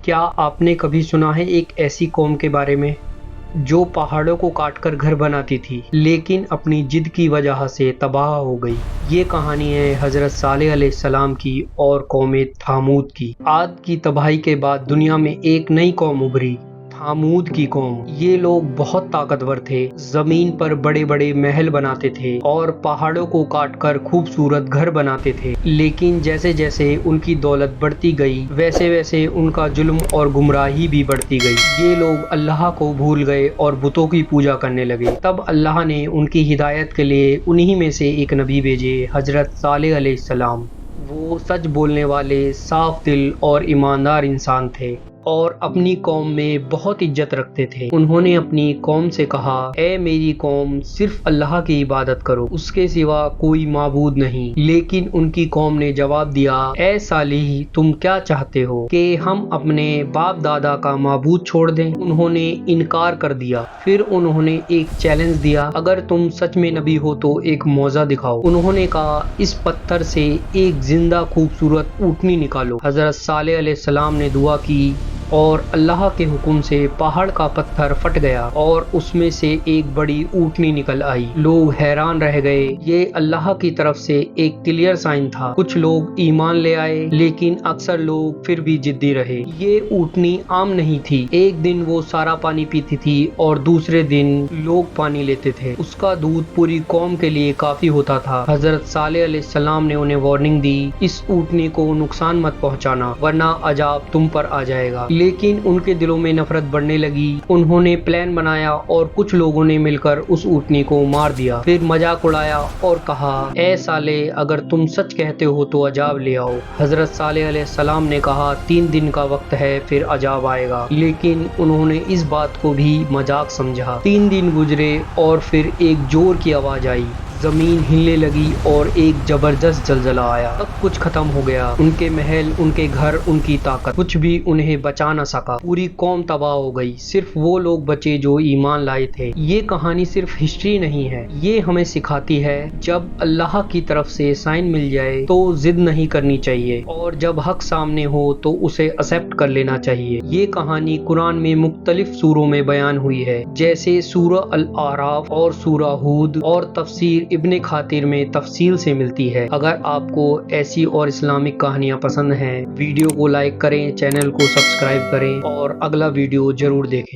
کیا آپ نے کبھی سنا ہے ایک ایسی قوم کے بارے میں جو پہاڑوں کو کاٹ کر گھر بناتی تھی لیکن اپنی جد کی وجہ سے تباہ ہو گئی؟ یہ کہانی ہے حضرت صالح علیہ السلام کی اور قوم تھامود کی۔ عاد کی تباہی کے بعد دنیا میں ایک نئی قوم ابھری، تھامود کی قوم۔ یہ لوگ بہت طاقتور تھے، زمین پر بڑے بڑے محل بناتے تھے اور پہاڑوں کو کاٹ کر خوبصورت گھر بناتے تھے، لیکن جیسے جیسے ان کی دولت بڑھتی گئی ویسے ویسے ان کا ظلم اور گمراہی بھی بڑھتی گئی۔ یہ لوگ اللہ کو بھول گئے اور بتوں کی پوجا کرنے لگے۔ تب اللہ نے ان کی ہدایت کے لیے انہی میں سے ایک نبی بھیجے، حضرت صالح علیہ السلام۔ وہ سچ بولنے والے، صاف دل اور ایماندار انسان تھے اور اپنی قوم میں بہت عزت رکھتے تھے۔ انہوں نے اپنی قوم سے کہا، اے میری قوم، صرف اللہ کی عبادت کرو، اس کے سوا کوئی معبود نہیں۔ لیکن ان کی قوم نے جواب دیا، اے صالح، تم کیا چاہتے ہو کہ ہم اپنے باپ دادا کا معبود چھوڑ دیں؟ انہوں نے انکار کر دیا۔ پھر انہوں نے ایک چیلنج دیا، اگر تم سچ میں نبی ہو تو ایک معجزہ دکھاؤ۔ انہوں نے کہا، اس پتھر سے ایک زندہ خوبصورت اونٹنی نکالو۔ حضرت صالح علیہ السلام نے دعا کی اور اللہ کے حکم سے پہاڑ کا پتھر پھٹ گیا اور اس میں سے ایک بڑی اونٹنی نکل آئی۔ لوگ حیران رہ گئے، یہ اللہ کی طرف سے ایک کلیئر سائن تھا۔ کچھ لوگ ایمان لے آئے لیکن اکثر لوگ پھر بھی ضدی رہے۔ یہ اونٹنی عام نہیں تھی، ایک دن وہ سارا پانی پیتی تھی اور دوسرے دن لوگ پانی لیتے تھے۔ اس کا دودھ پوری قوم کے لیے کافی ہوتا تھا۔ حضرت صالح علیہ السلام نے انہیں وارننگ دی، اس اونٹنی کو نقصان مت پہنچانا ورنہ عذاب تم پر آ جائے گا۔ لیکن ان کے دلوں میں نفرت بڑھنے لگی۔ انہوں نے پلان بنایا اور کچھ لوگوں نے مل کر اس اونٹنی کو مار دیا، پھر مذاق اڑایا اور کہا، اے صالح، اگر تم سچ کہتے ہو تو عذاب لے آؤ۔ حضرت صالح علیہ السلام نے کہا، 3 دن کا وقت ہے، پھر عذاب آئے گا۔ لیکن انہوں نے اس بات کو بھی مذاق سمجھا۔ 3 دن گزرے اور پھر ایک زور کی آواز آئی، زمین ہلنے لگی اور ایک زبردست زلزلہ آیا۔ سب کچھ ختم ہو گیا، ان کے محل، ان کے گھر، ان کی طاقت، کچھ بھی انہیں بچا نہ سکا۔ پوری قوم تباہ ہو گئی، صرف وہ لوگ بچے جو ایمان لائے تھے۔ یہ کہانی صرف ہسٹری نہیں ہے، یہ ہمیں سکھاتی ہے جب اللہ کی طرف سے سائن مل جائے تو ضد نہیں کرنی چاہیے، اور جب حق سامنے ہو تو اسے ایکسپٹ کر لینا چاہیے۔ یہ کہانی قرآن میں مختلف سوروں میں بیان ہوئی ہے، جیسے سورہ الاعراف اور سورہ ہود، اور تفسیر ابن کثیر میں تفصیل سے ملتی ہے۔ اگر آپ کو ایسی اور اسلامک کہانیاں پسند ہیں، ویڈیو کو لائک کریں، چینل کو سبسکرائب کریں اور اگلا ویڈیو ضرور دیکھیں۔